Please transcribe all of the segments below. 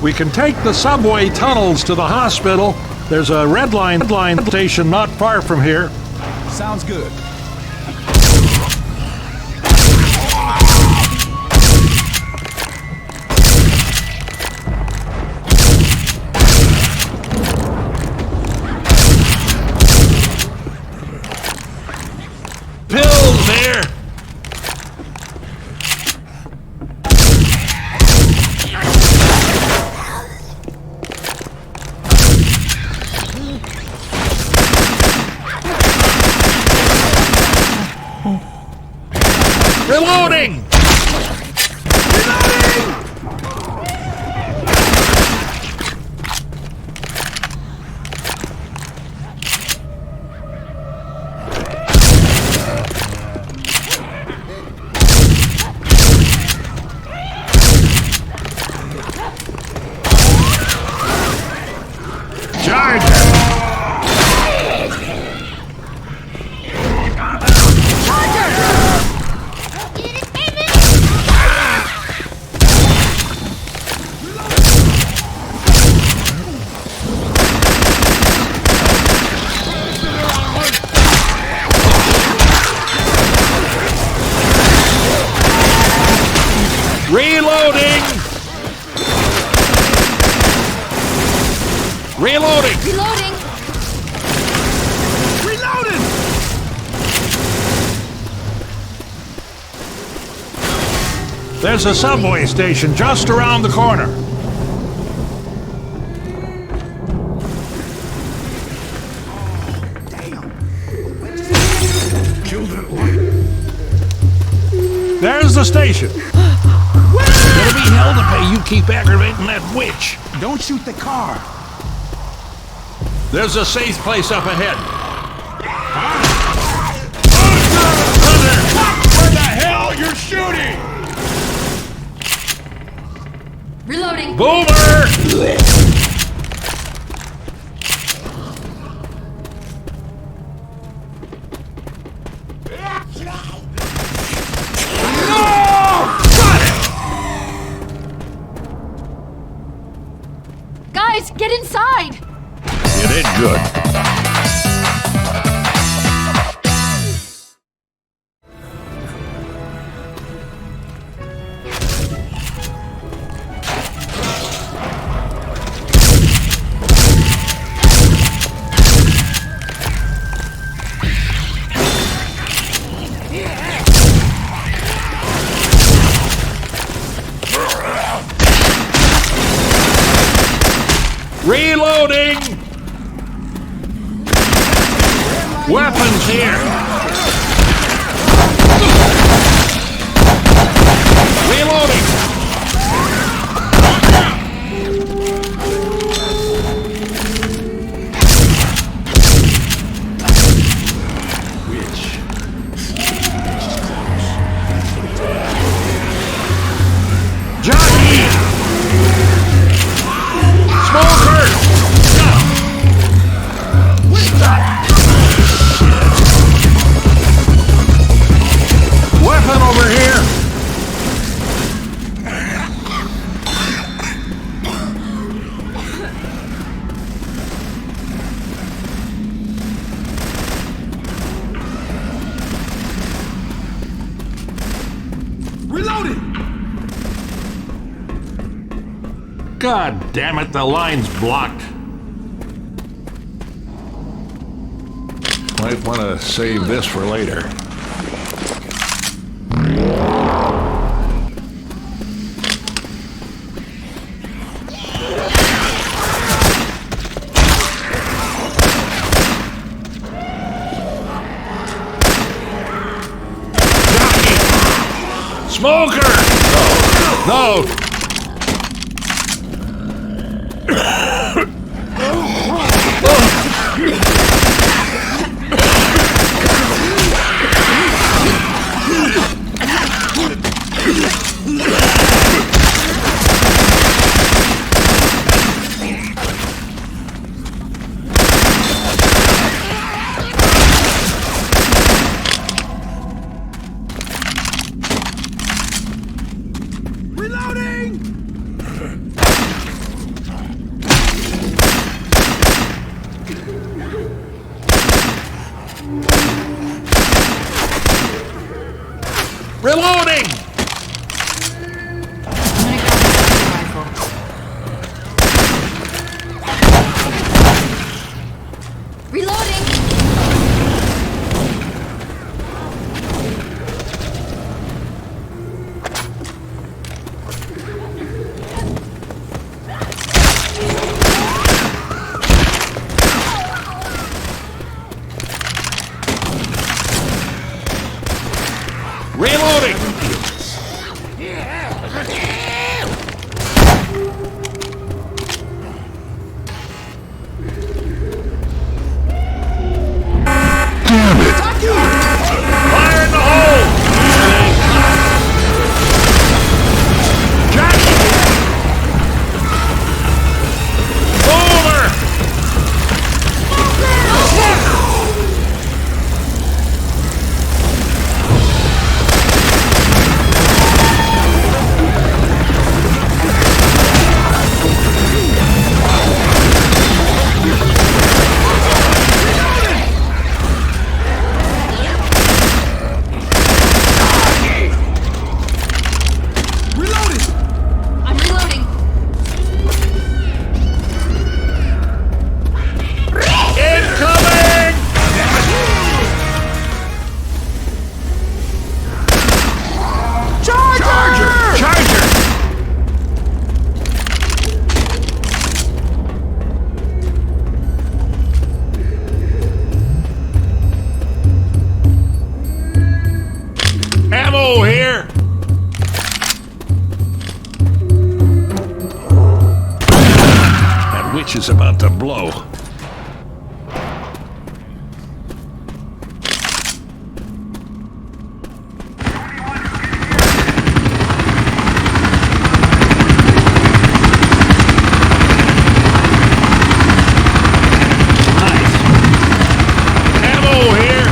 We can take the subway tunnels to the hospital. There's a red line station not far from here. Sounds good. Pills here. Reloading! Reloading! Reloading! Reloading! Reloading! There's a subway station just around the corner. Damn! Killed it one. There's the station. It'll be hell to pay you keep aggravating that witch. Don't shoot the car. There's a safe place up ahead. Where the hell you're shooting? Reloading! Boomer! Guys, get inside! You did good. Reloading! Weapons here! Reloading! Jockey! Smoker! Weapon over here! Reloading! God damn it, the line's blocked. Might want to save this for later. Smoker! No! Reloading! Reloading! I'm gonna grab the rifle. Reloading! Reloading! Damn it! Fire in the hole! Jack! Over! Reloading! I'm reloading. Incoming! Charger! Charger! Ammo here! That witch is about to blow. Nice. Ammo here!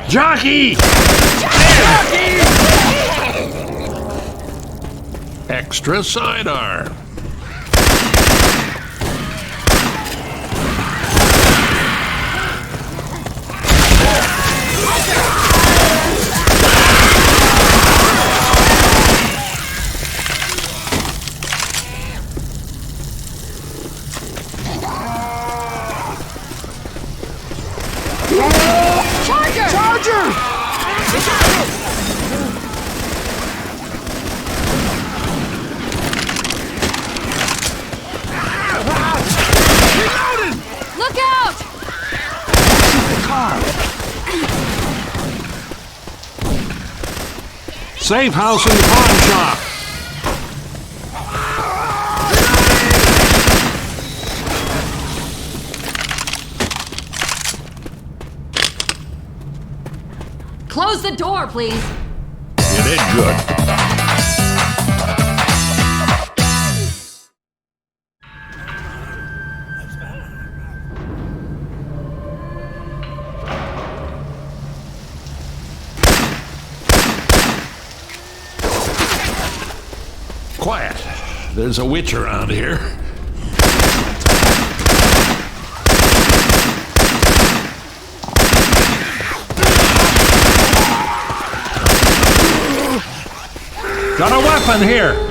Jockey! Extra sidearm. Charger! Charger! Reloading! Look out! The car! Safe house and pawn shop. Close the door, please. You did good. Quiet. There's a witch around here. Got a weapon here.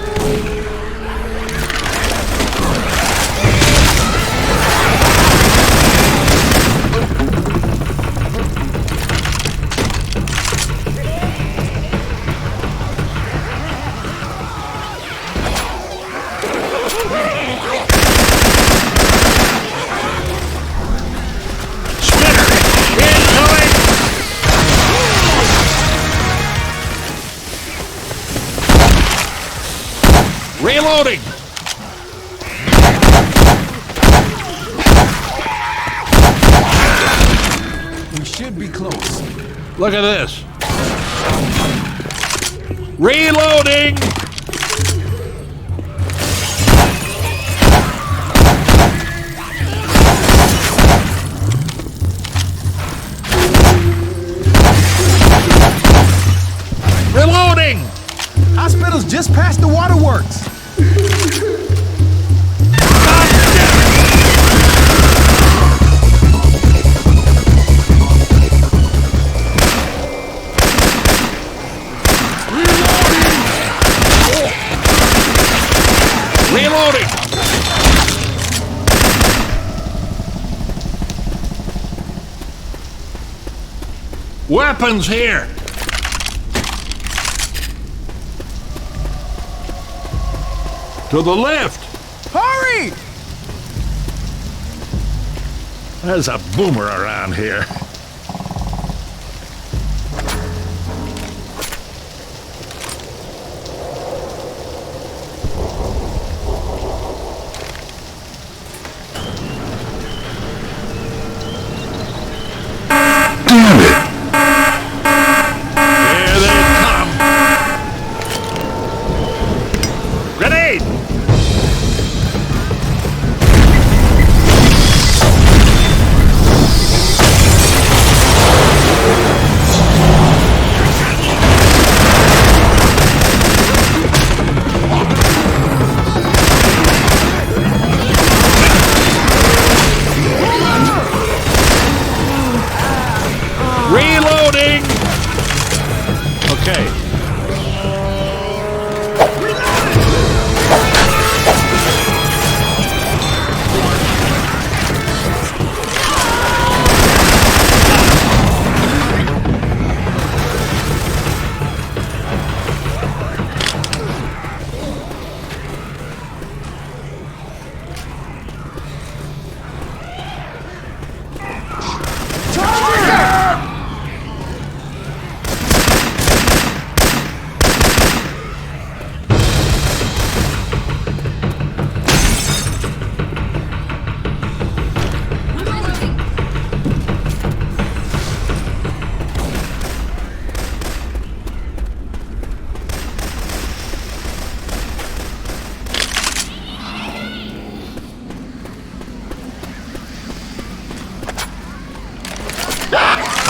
Reloading! We should be close. Look at this. Reloading! Reloading! Hospital's just past the waterworks. Reloading! Weapons here! To the left! Hurry! There's a boomer around here. Damn it! Here they come! Grenade! Reloading! Okay.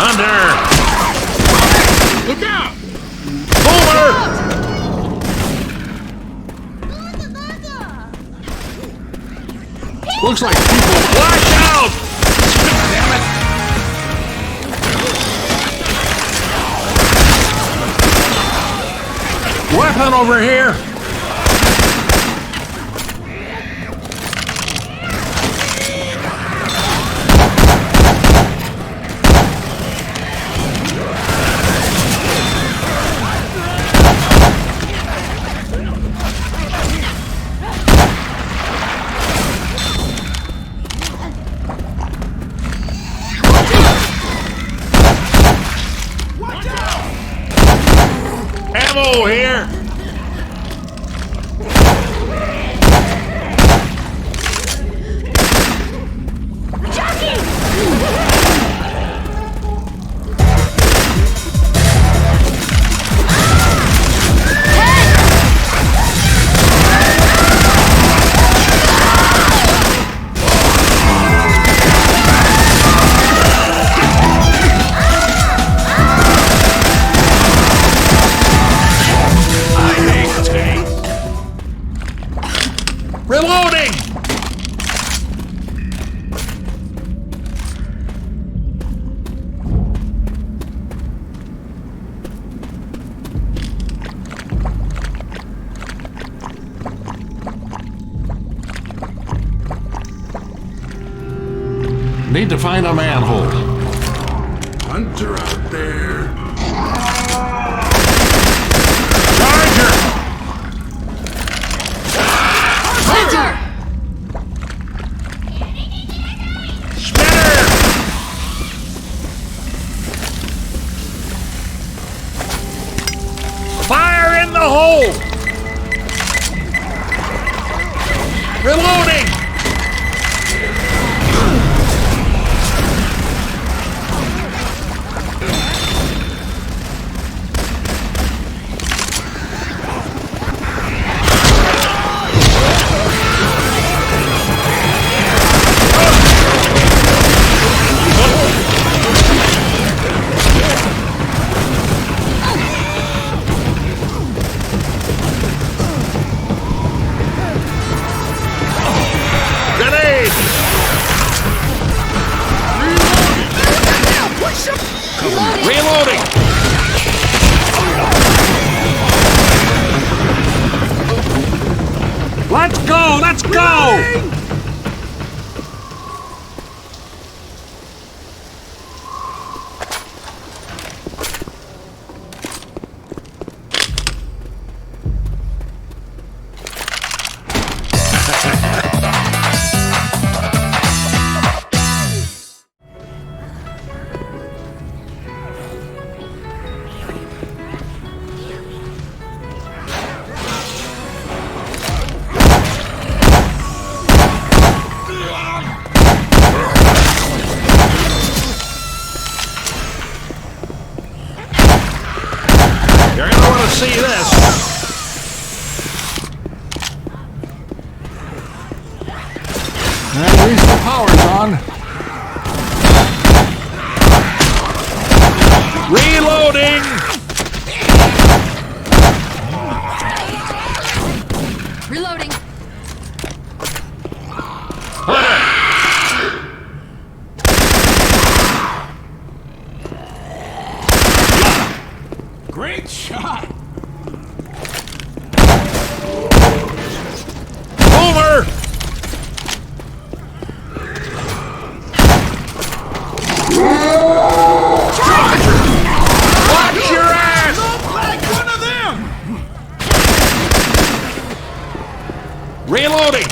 Under! Look out! Boomer! Looks like people. Watch out! Damn it! Weapon over here! Ammo here! Reloading! Need to find a manhole. Hunter out there. Charger! Hunter! Spinner! Fire in the hole! Reloading! Let's go! Let's go! You're gonna want to see this. At least the power's on. Reloading! Reloading. Great shot. Over! Watch your ass! Look like one of them. Reloading!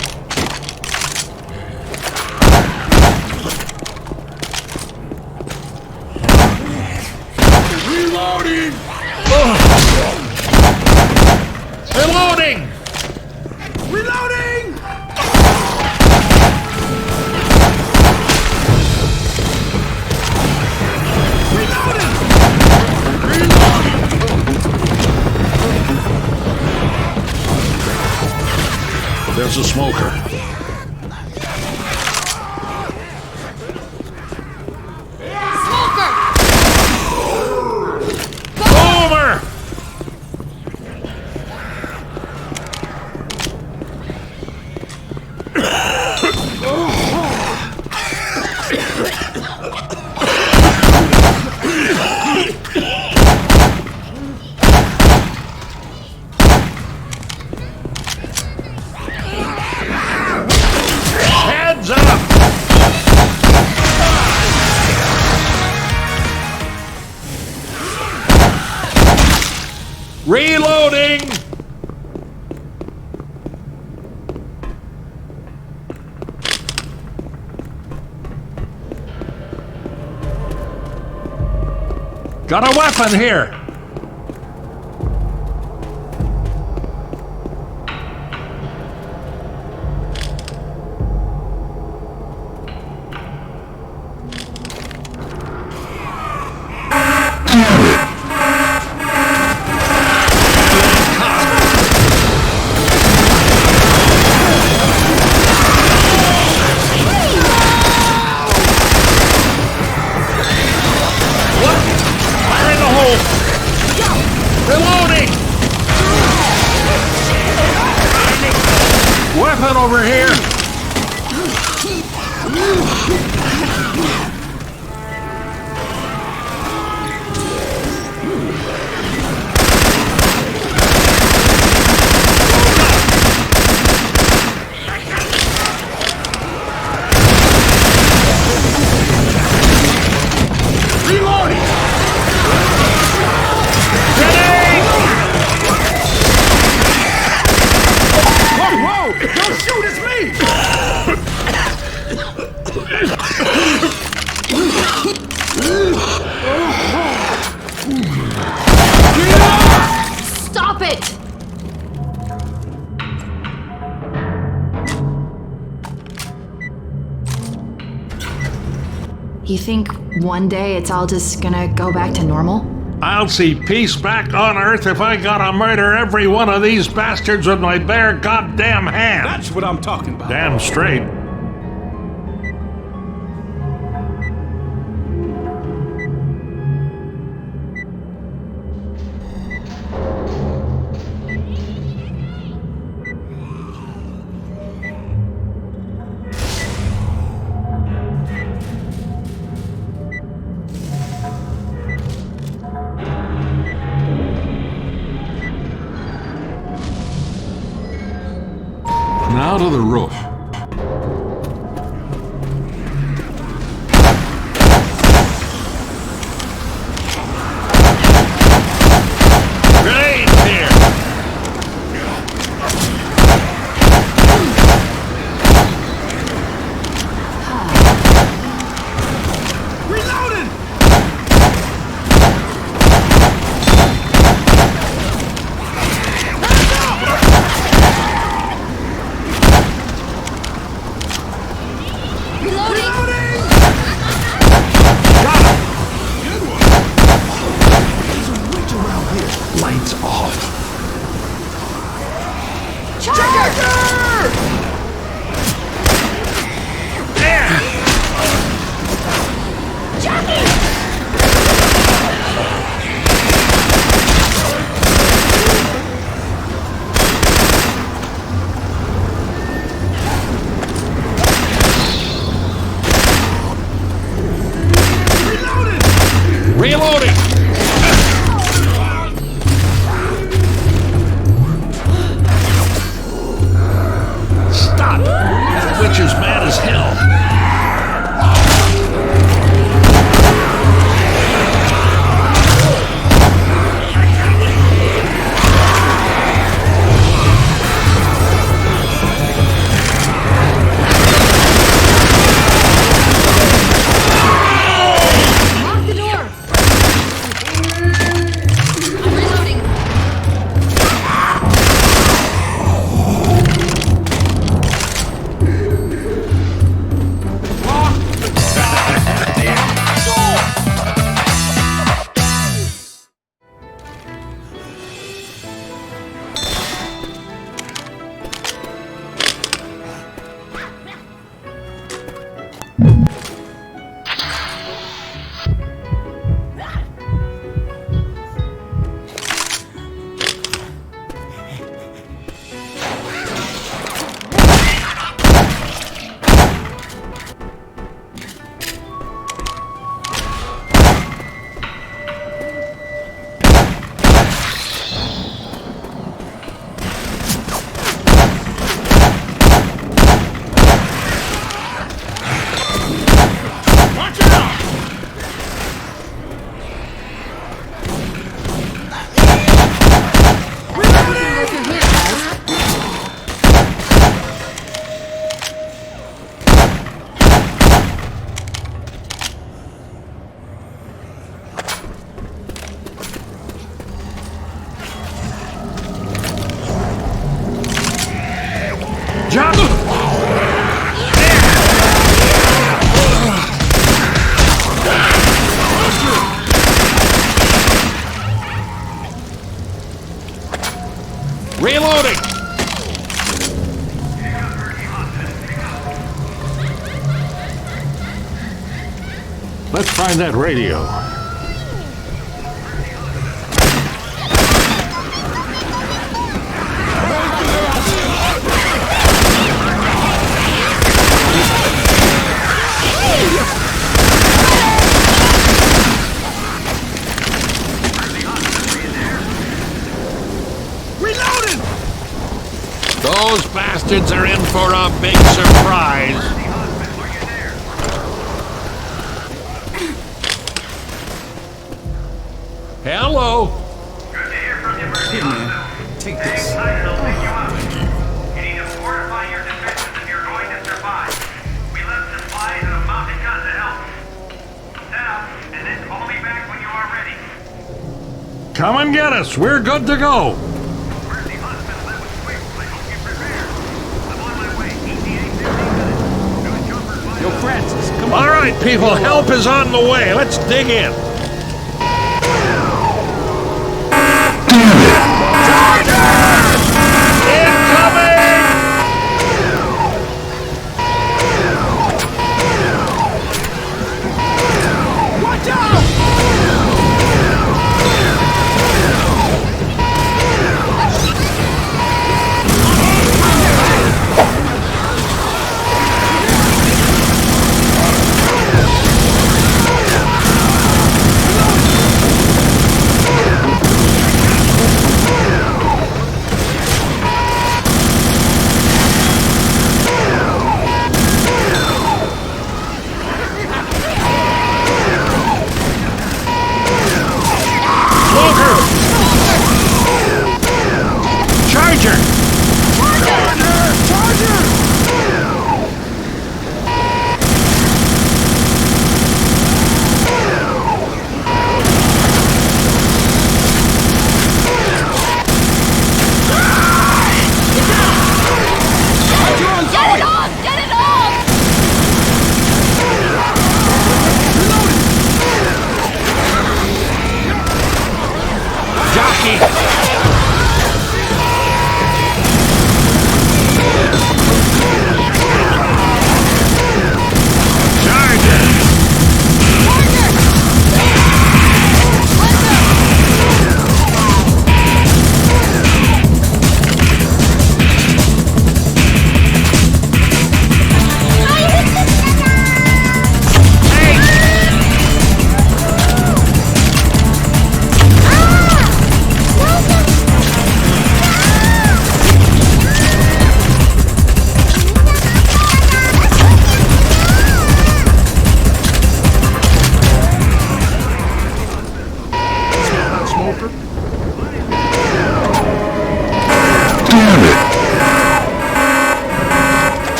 Reloading. Reloading! Reloading. Reloading. Reloading. There's a smoker. Smoker. Over! Heads up! Reloading! Got a weapon here! Fire in the hole! Reloading! Weapon over here! Reloading. Grenade! Whoa, whoa! Don't shoot, it's me! Stop it. You think one day it's all just gonna go back to normal? I'll see peace back on Earth if I gotta murder every one of these bastards with my bare goddamn hands. That's what I'm talking about. Damn straight. Now to the roof. Grenades here! Reloading! Reloading! Got him! Good one. There's a witch around here. Lights off. Charger! There! Jockey! Reloading! Stop! That witch is mad as hell. Lock the door! I'm reloading. Watch out! Jump! Reloading! Let's find that radio. Reloading! Those bastards are in for a big surprise. Hello. Here, man. Take this. You need to fortify your defenses if you're going to survive. We left supplies and a mounted gun to help. Set up, and then call me back when you are ready. Come and get us. We're good to go. Where's the husband live with quick? I hope you're prepared. I'm on my way. ETA 15 minutes. New jumpers lined Yo, up. Francis, come on. All right, people. Help is on the way. Let's dig in. Watch out!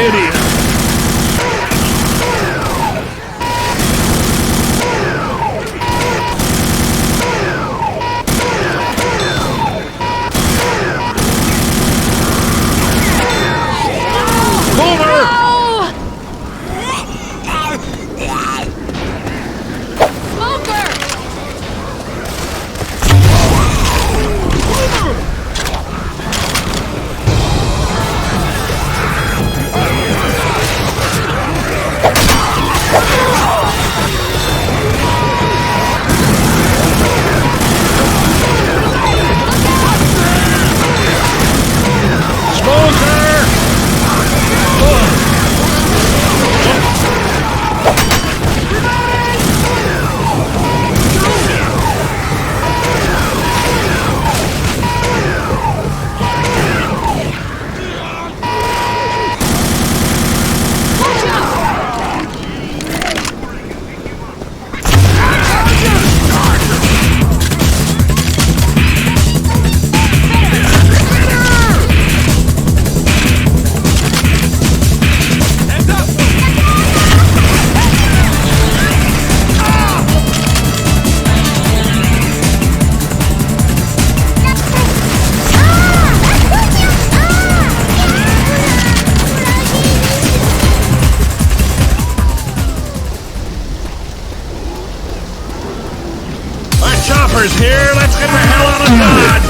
idiot. Boomer! Smoker! Smoker! Chopper's here. Let's get the hell out of Dodge.